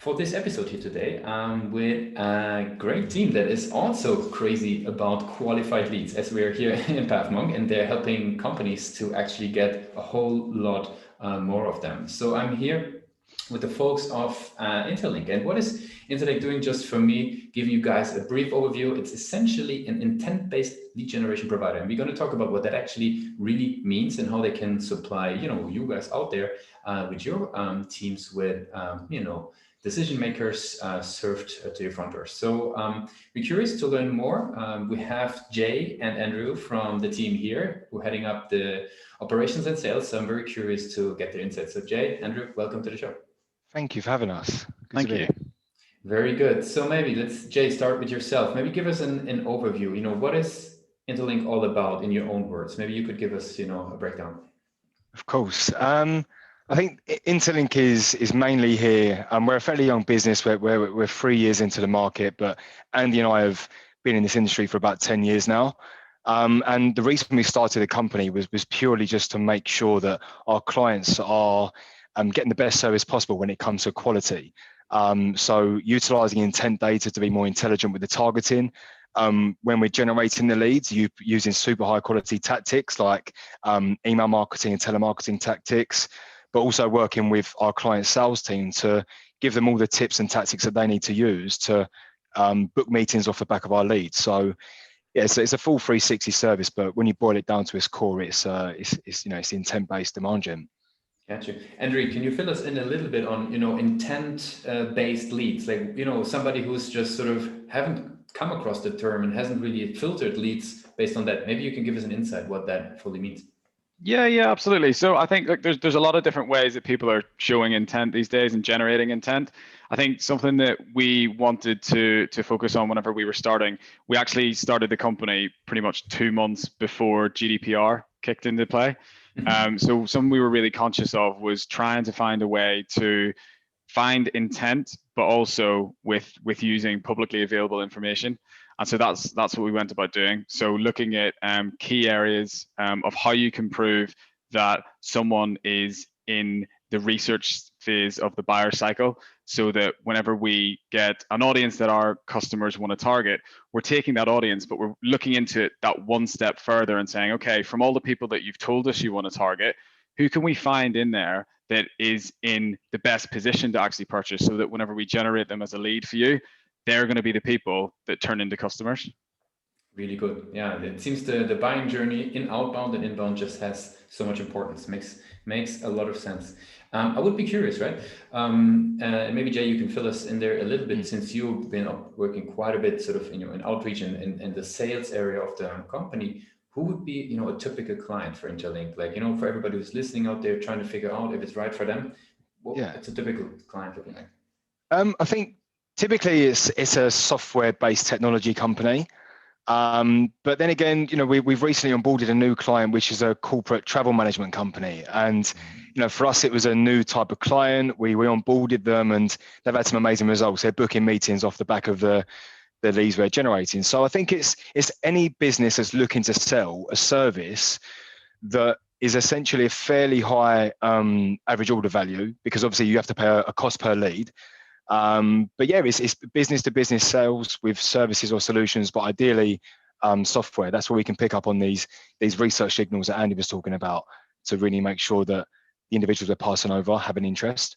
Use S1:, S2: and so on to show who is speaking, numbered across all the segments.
S1: for this episode here today with a great team that is also crazy about qualified leads, as we are here in PathMonk, and they're helping companies to actually get a whole lot more of them. So I'm here with the folks of Interlink. And what is Interlink doing? Just for me, giving you guys a brief overview. It's essentially an intent-based lead generation provider. And we're going to talk about what that actually really means and how they can supply, you guys out there with your teams with, decision makers served to your front door. So we're curious to learn more. We have Jay and Andrew from the team here who are heading up the operations and sales. So I'm very curious to get their insights. So Jay, Andrew, welcome to the show.
S2: Thank you for having us.
S3: Thank you.
S1: Very good. So maybe let's, Jay, start with yourself. Maybe give us an overview. What is Interlink all about in your own words? Maybe you could give us, a breakdown.
S2: Of course. I think Interlink is mainly here. We're a fairly young business. We're 3 years into the market, but Andy and I have been in this industry for about 10 years now. And the reason we started the company was purely just to make sure that our clients are getting the best service possible when it comes to quality. So utilizing intent data to be more intelligent with the targeting. When we're generating the leads, using super high quality tactics like email marketing and telemarketing tactics, but also working with our client sales team to give them all the tips and tactics that they need to use to book meetings off the back of our leads. So yeah, so it's a full 360 service, but when you boil it down to its core, it's intent-based demand gen.
S1: Gotcha. Andrew, can you fill us in a little bit on, intent-based leads? Like, somebody who's just sort of haven't come across the term and hasn't really filtered leads based on that. Maybe you can give us an insight what that fully means.
S3: Yeah, absolutely. So I think there's a lot of different ways that people are showing intent these days and generating intent. I think something that we wanted to focus on whenever we were starting, we actually started the company pretty much 2 months before GDPR kicked into play. So something we were really conscious of was trying to find a way to find intent, but also with using publicly available information. And so that's what we went about doing. So looking at key areas of how you can prove that someone is in the research phase of the buyer cycle, so that whenever we get an audience that our customers want to target, we're taking that audience, but we're looking into it that one step further and saying, okay, from all the people that you've told us you want to target, who can we find in there that is in the best position to actually purchase, so that whenever we generate them as a lead for you, they're going to be the people that turn into customers.
S1: Really good. Yeah, it seems the buying journey in outbound and inbound just has so much importance. Makes a lot of sense. I would be curious, right? Maybe Jay, you can fill us in there a little bit, since you've been working quite a bit sort of in outreach and the sales area of the company. Who would be a typical client for Interlink? Like, for everybody who's listening out there trying to figure out if it's right for them, what's a typical client looking like?
S2: I think typically it's a software-based technology company. But then again, we've recently onboarded a new client, which is a corporate travel management company. And, for us, it was a new type of client. We onboarded them and they've had some amazing results. They're booking meetings off the back of the leads we're generating. So I think it's any business that's looking to sell a service that is essentially a fairly high average order value, because obviously you have to pay a cost per lead. But yeah, it's business to business sales with services or solutions, but ideally software. That's where we can pick up on these research signals that Andy was talking about to really make sure that the individuals we're passing over have an interest.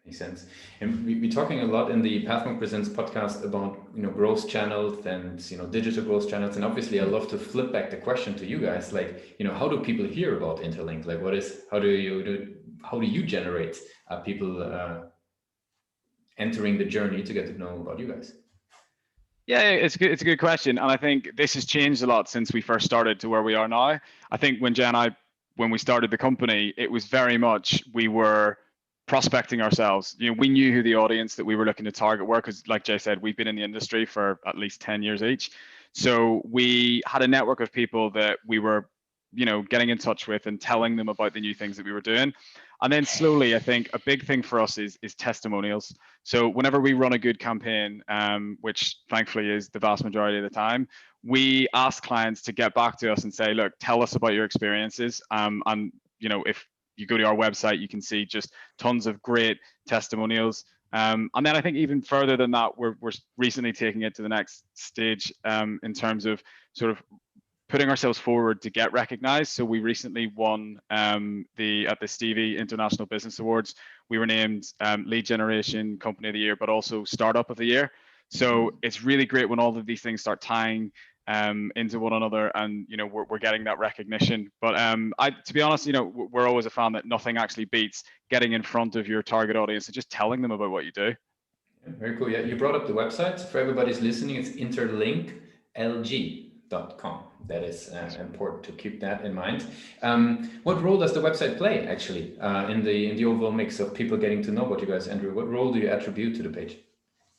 S1: Makes sense. And we're talking a lot in the PathMonk Presents podcast about growth channels and digital growth channels. And obviously, I love to flip back the question to you guys. Like, how do people hear about Interlink? Like, how do you generate people entering the journey to get to know about you guys?
S3: Yeah, it's a good question. And I think this has changed a lot since we first started to where we are now. I think when Jay and I, when we started the company, it was very much, we were prospecting ourselves. We knew who the audience that we were looking to target were, because like Jay said, we've been in the industry for at least 10 years each. So we had a network of people that we were, getting in touch with and telling them about the new things that we were doing. And then slowly, I think a big thing for us is testimonials. So whenever we run a good campaign, which thankfully is the vast majority of the time, we ask clients to get back to us and say, look, tell us about your experiences. And if you go to our website, you can see just tons of great testimonials And then I think even further than that, we're recently taking it to the next stage in terms of sort of putting ourselves forward to get recognized. So we recently won at the Stevie International Business Awards. We were named Lead Generation Company of the Year, but also Startup of the Year. So it's really great when all of these things start tying into one another, and we're getting that recognition. But to be honest, we're always a fan that nothing actually beats getting in front of your target audience and just telling them about what you do.
S1: Very cool. Yeah, you brought up the website. For everybody who's listening, it's interlinklg.com. That is important to keep that in mind. What role does the website play actually in the overall mix of people getting to know about you guys, Andrew? What role do you attribute to the page?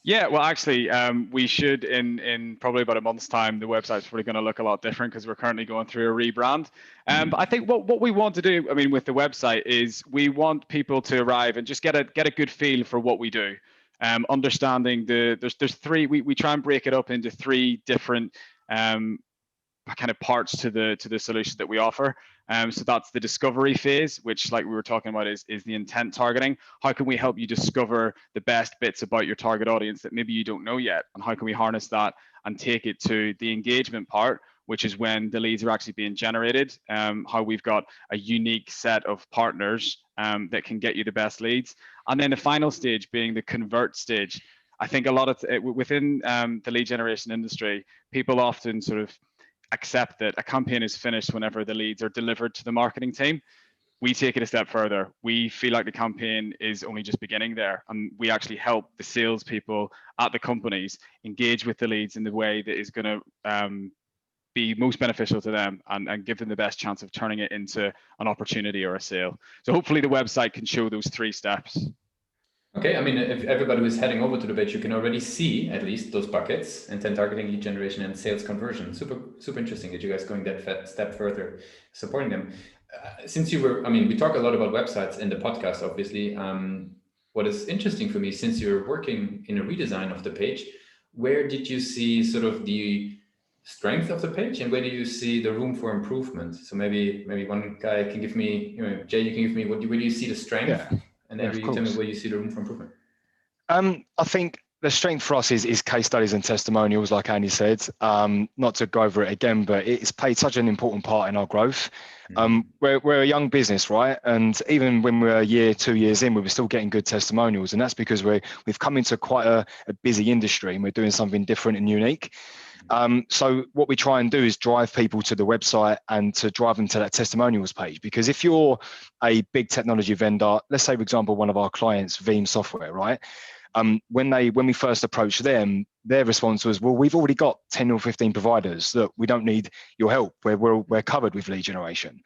S3: Yeah, well, actually, we should in probably about a month's time. The website's probably going to look a lot different because we're currently going through a rebrand. But I think what we want to do, I mean, with the website is we want people to arrive and just get a good feel for what we do. Understanding there's three. We try and break it up into three different kind of parts to the solution that we offer. So that's the discovery phase, which, like we were talking about, is the intent targeting. How can we help you discover the best bits about your target audience that maybe you don't know yet? And how can we harness that and take it to the engagement part, which is when the leads are actually being generated, how we've got a unique set of partners that can get you the best leads. And then the final stage being the convert stage. I think a lot of within the lead generation industry, people often sort of accept that a campaign is finished whenever the leads are delivered to the marketing team. We take it a step further. We feel like the campaign is only just beginning there, and we actually help the salespeople at the companies engage with the leads in the way that is going to be most beneficial to them and give them the best chance of turning it into an opportunity or a sale. So hopefully the website can show those three steps.
S1: Okay, I mean, if everybody who's heading over to the page, you can already see at least those buckets: intent targeting, lead generation, and sales conversion. Super interesting that you guys going that step further, supporting them. Since you were, I mean, we talk a lot about websites in the podcast, obviously. What is interesting for me, since you're working in a redesign of the page, where did you see sort of the strength of the page, and where do you see the room for improvement? So maybe one guy can give me, Jay, you can give me where do you see the strength?
S2: Yeah.
S1: And then you tell me where you see the room for improvement.
S2: I think the strength for us is case studies and testimonials, like Andy said. Not to go over it again, but it's played such an important part in our growth. We're a young business, right? And even when we're a year, 2 years in, we were still getting good testimonials. And that's because we've come into quite a busy industry and we're doing something different and unique. So what we try and do is drive people to the website and to drive them to that testimonials page. Because if you're a big technology vendor, let's say, for example, one of our clients, Veeam Software, right? When we first approached them, their response was, well, we've already got 10 or 15 providers that we don't need your help. We're covered with lead generation.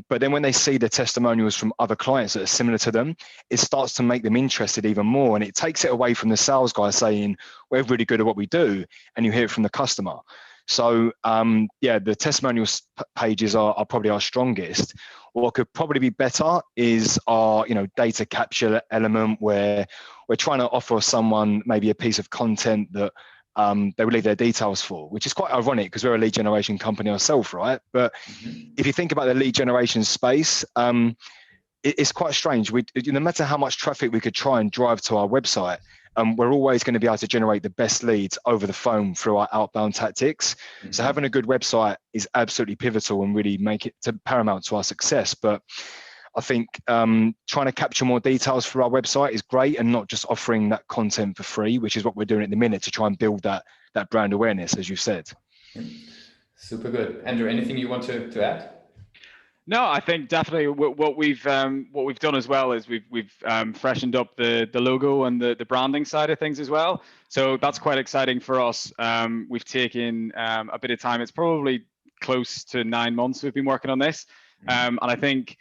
S2: But then when they see the testimonials from other clients that are similar to them, it starts to make them interested even more. And it takes it away from the sales guy saying, we're really good at what we do, and you hear it from the customer. So the testimonials pages are probably our strongest. What could probably be better is our data capture element, where we're trying to offer someone maybe a piece of content that they would leave their details for, which is quite ironic because we're a lead generation company ourselves, right? But if you think about the lead generation space, it's quite strange. No matter how much traffic we could try and drive to our website, we're always going to be able to generate the best leads over the phone through our outbound tactics. So having a good website is absolutely pivotal and really make it paramount to our success. But I think trying to capture more details for our website is great, and not just offering that content for free, which is what we're doing at the minute to try and build that brand awareness, as you said.
S1: Super good. Andrew, anything you want to add?
S3: No, I think definitely what we've done as well is we've freshened up the logo and the branding side of things as well. So that's quite exciting for us. We've taken a bit of time. It's probably close to 9 months we've been working on this, and I think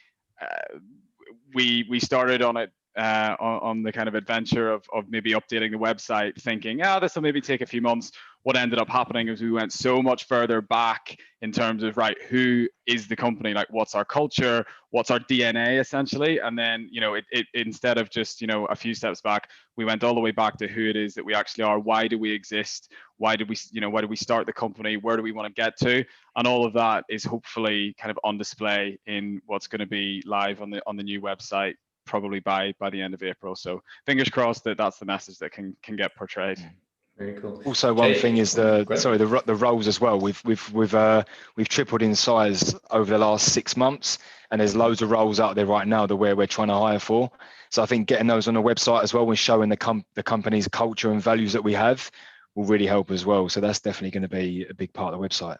S3: we started on it on the kind of adventure of maybe updating the website, thinking, this will maybe take a few months. What ended up happening is we went so much further back in terms of, right, who is the company? Like, what's our culture? What's our DNA, essentially? And then, it instead of just, a few steps back, we went all the way back to who it is that we actually are. Why do we exist? Why did we start the company? Where do we want to get to? And all of that is hopefully kind of on display in what's going to be live on the new website probably by the end of April. So fingers crossed that that's the message that can get portrayed.
S1: Very cool.
S2: Also, one thing is the roles as well. We've tripled in size over the last 6 months, and there's loads of roles out there right now that we're trying to hire for. So I think getting those on the website as well, and showing the company's culture and values that we have, will really help as well. So that's definitely going to be a big part of the website.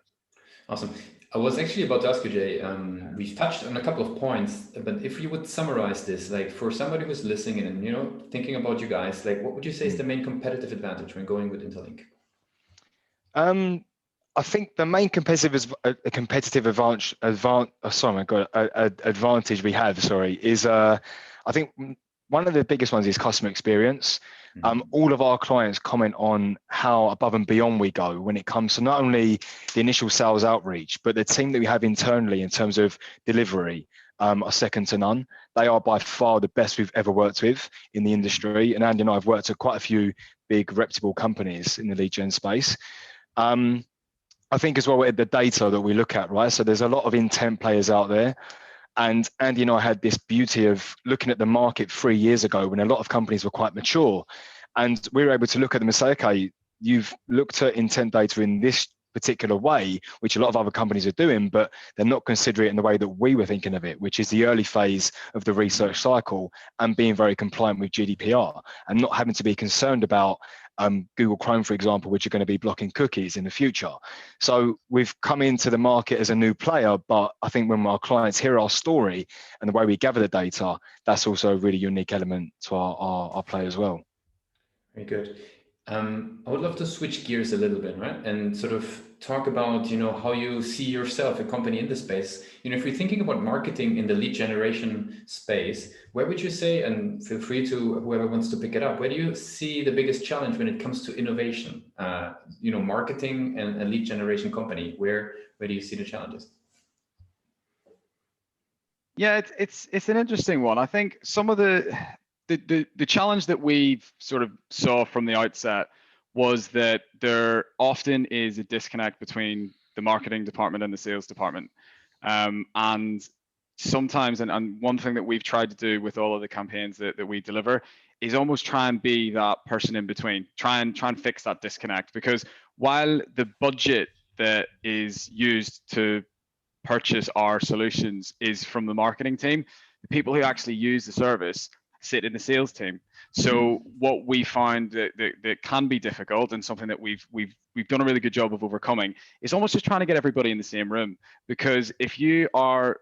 S1: Awesome. I was actually about to ask you, Jay, we've touched on a couple of points, but if you would summarize this, like for somebody who's listening and, thinking about you guys, like what would you say is the main competitive advantage when going with Interlink?
S2: I think the main competitive advantage we have, is I think one of the biggest ones is customer experience. All of our clients comment on how above and beyond we go when it comes to not only the initial sales outreach, but the team that we have internally in terms of delivery are second to none. They are by far the best we've ever worked with in the industry. And Andy and I have worked at quite a few big reputable companies in the lead gen space. I think as well the data that we look at, right? So there's a lot of intent players out there. And Andy and I had this beauty of looking at the market 3 years ago when a lot of companies were quite mature. And we were able to look at them and say, okay, you've looked at intent data in this particular way, which a lot of other companies are doing, but they're not considering it in the way that we were thinking of it, which is the early phase of the research cycle and being very compliant with GDPR and not having to be concerned about Google Chrome, for example, which are going to be blocking cookies in the future. So we've come into the market as a new player, but I think when our clients hear our story and the way we gather the data, that's also a really unique element to our play as well.
S1: Very good. I would love to switch gears a little bit, right? And sort of talk about, how you see yourself, a company in the space. If you're thinking about marketing in the lead generation space, where would you say, and feel free to whoever wants to pick it up, where do you see the biggest challenge when it comes to innovation? Marketing and a lead generation company, where do you see the challenges?
S3: Yeah, it's an interesting one. I think some of the challenge that we sort of saw from the outset was that there often is a disconnect between the marketing department and the sales department. And sometimes, and one thing that we've tried to do with all of the campaigns that we deliver is almost try and be that person in between, try and fix that disconnect. Because while the budget that is used to purchase our solutions is from the marketing team, the people who actually use the service sit in the sales team. So what we find that can be difficult, and something that we've done a really good job of overcoming, is almost just trying to get everybody in the same room. Because if you are,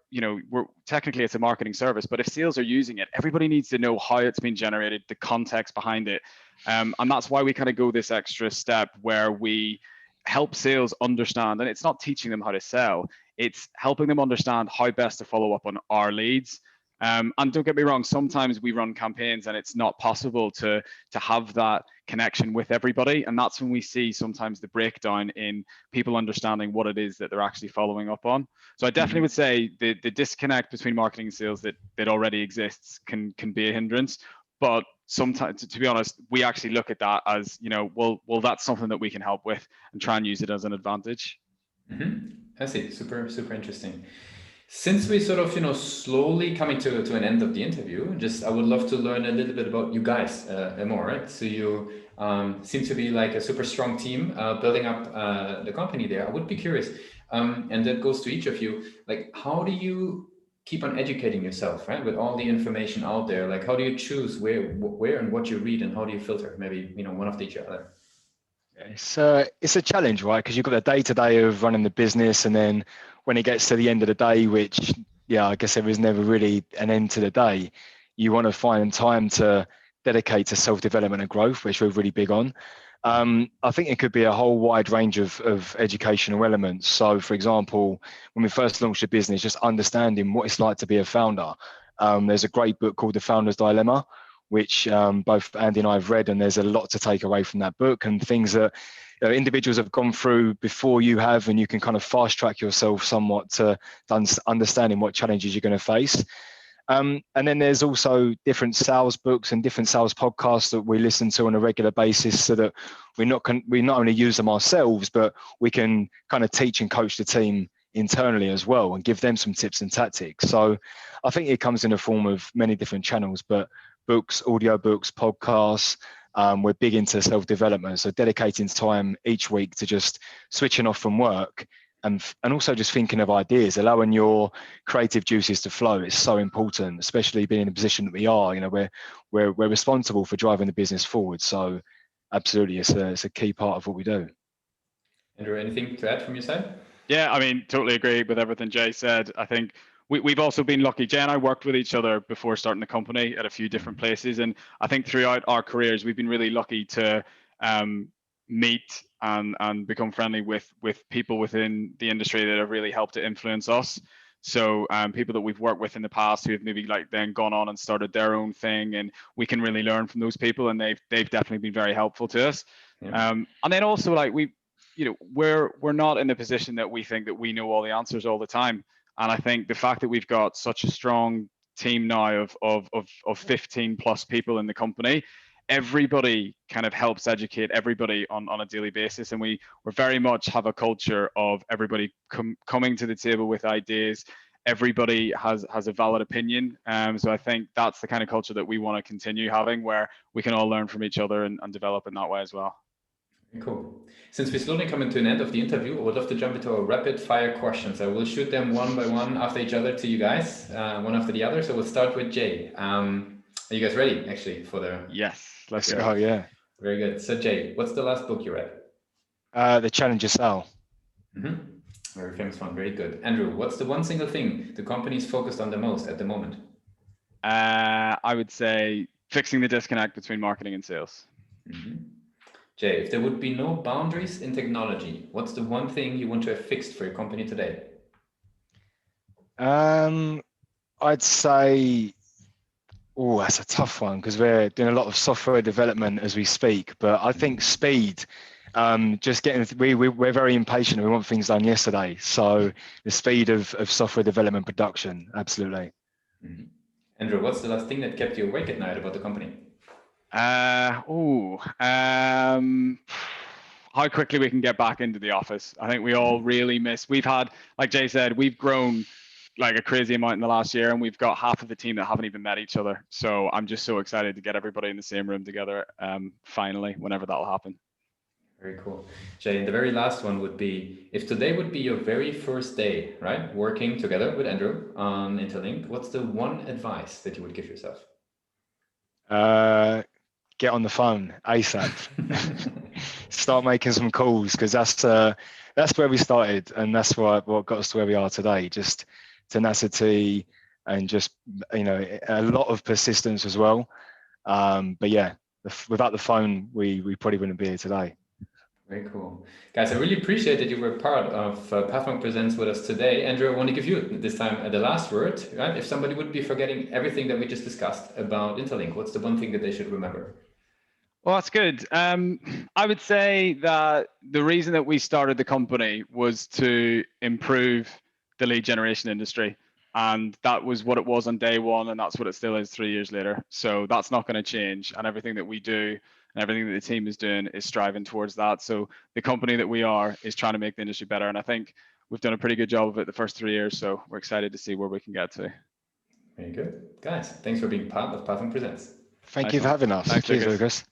S3: we're technically it's a marketing service, but if sales are using it, everybody needs to know how it's been generated, the context behind it, and that's why we kind of go this extra step where we help sales understand, and it's not teaching them how to sell, it's helping them understand how best to follow up on our leads. And don't get me wrong, sometimes we run campaigns and it's not possible to have that connection with everybody. And that's when we see sometimes the breakdown in people understanding what it is that they're actually following up on. So I definitely would say the disconnect between marketing and sales that already exists can be a hindrance. But sometimes, to be honest, we actually look at that as, well, that's something that we can help with and try and use it as an advantage.
S1: I see. Super, super interesting. Since we sort of, slowly coming to an end of the interview, I would love to learn a little bit about you guys more, right? So you seem to be like a super strong team building up the company there. I would be curious, and that goes to each of you, like how do you keep on educating yourself, right? With all the information out there, like how do you choose where and what you read, and how do you filter maybe, one of each other?
S2: It's a challenge, right? Because you've got the day-to-day of running the business, and then when it gets to the end of the day, which, I guess there is never really an end to the day, you want to find time to dedicate to self-development and growth, which we're really big on. I think it could be a whole wide range of educational elements. So, for example, when we first launched the business, just understanding what it's like to be a founder. There's a great book called The Founder's Dilemma, which both Andy and I have read, and there's a lot to take away from that book and things that individuals have gone through before you have, and you can kind of fast track yourself somewhat to understanding what challenges you're going to face. And then there's also different sales books and different sales podcasts that we listen to on a regular basis, so that we not only use them ourselves, but we can kind of teach and coach the team internally as well and give them some tips and tactics. So I think it comes in the form of many different channels, but books, audio books, podcasts. We're big into self-development, so dedicating time each week to just switching off from work and also just thinking of ideas, allowing your creative juices to flow is so important, especially being in the position that we are. You know, we're responsible for driving the business forward. So absolutely, it's a key part of what we do.
S1: Andrew, anything to add from your side?
S3: Yeah, I mean, totally agree with everything Jay said. I think we've also been lucky. Jay and I worked with each other before starting the company at a few different places. And I think throughout our careers, we've been really lucky to meet and become friendly with people within the industry that have really helped to influence us. So people that we've worked with in the past who have maybe like then gone on and started their own thing, and we can really learn from those people, and they've definitely been very helpful to us. Yeah. And then also like we're not in a position that we think that we know all the answers all the time. And I think the fact that we've got such a strong team now of 15 plus people in the company, everybody kind of helps educate everybody on a daily basis. And we're very much have a culture of everybody coming to the table with ideas. Everybody has a valid opinion. So I think that's the kind of culture that we want to continue having, where we can all learn from each other and develop in that way as well.
S1: Cool. Since we're slowly coming to an end of the interview, I would love to jump into our rapid fire questions. I will shoot them one by one after each other to you guys, one after the other. So we'll start with Jay. Are you guys ready, actually, for the...
S3: Yes, let's go.
S2: Oh, yeah.
S1: Very good. So Jay, what's the last book you read?
S2: The Challenger Sale.
S1: Mm-hmm. Very famous one. Very good. Andrew, what's the one single thing the company is focused on the most at the moment?
S3: I would say fixing the disconnect between marketing and sales.
S1: Mm-hmm. Jay, if there would be no boundaries in technology, what's the one thing you want to have fixed for your company today?
S2: I'd say, oh, that's a tough one because we're doing a lot of software development as we speak. But I think speed, just getting, we're very impatient. We want things done yesterday. So the speed of software development production, absolutely.
S1: Mm-hmm. Andrew, what's the last thing that kept you awake at night about the company?
S3: How quickly we can get back into the office. I think we all really miss. We've had, like Jay said, we've grown like a crazy amount in the last year, and we've got half of the team that haven't even met each other. So I'm just so excited to get everybody in the same room together. Finally, whenever that'll happen.
S1: Very cool. Jay, and the very last one would be, if today would be your very first day, right, working together with Andrew on Interlink, what's the one advice that you would give yourself?
S2: Get on the phone ASAP. Start making some calls, because that's where we started, and that's what got us to where we are today. Just tenacity and just a lot of persistence as well. But yeah, without the phone, we probably wouldn't be here today.
S1: Very cool. Guys, I really appreciate that you were part of PathMonk Presents with us today. Andrew, I want to give you this time the last word. Right? If somebody would be forgetting everything that we just discussed about Interlink, what's the one thing that they should remember?
S3: Well, that's good. I would say that the reason that we started the company was to improve the lead generation industry. And that was what it was on day one, and that's what it still is 3 years later. So that's not going to change. And everything that we do and everything that the team is doing is striving towards that. So the company that we are is trying to make the industry better. And I think we've done a pretty good job of it the first 3 years. So we're excited to see where we can get to.
S1: Very good. Guys, thanks for being part of PathMonk Presents.
S2: Thank you for having us.
S3: Thanks,
S2: Cheers, Lucas.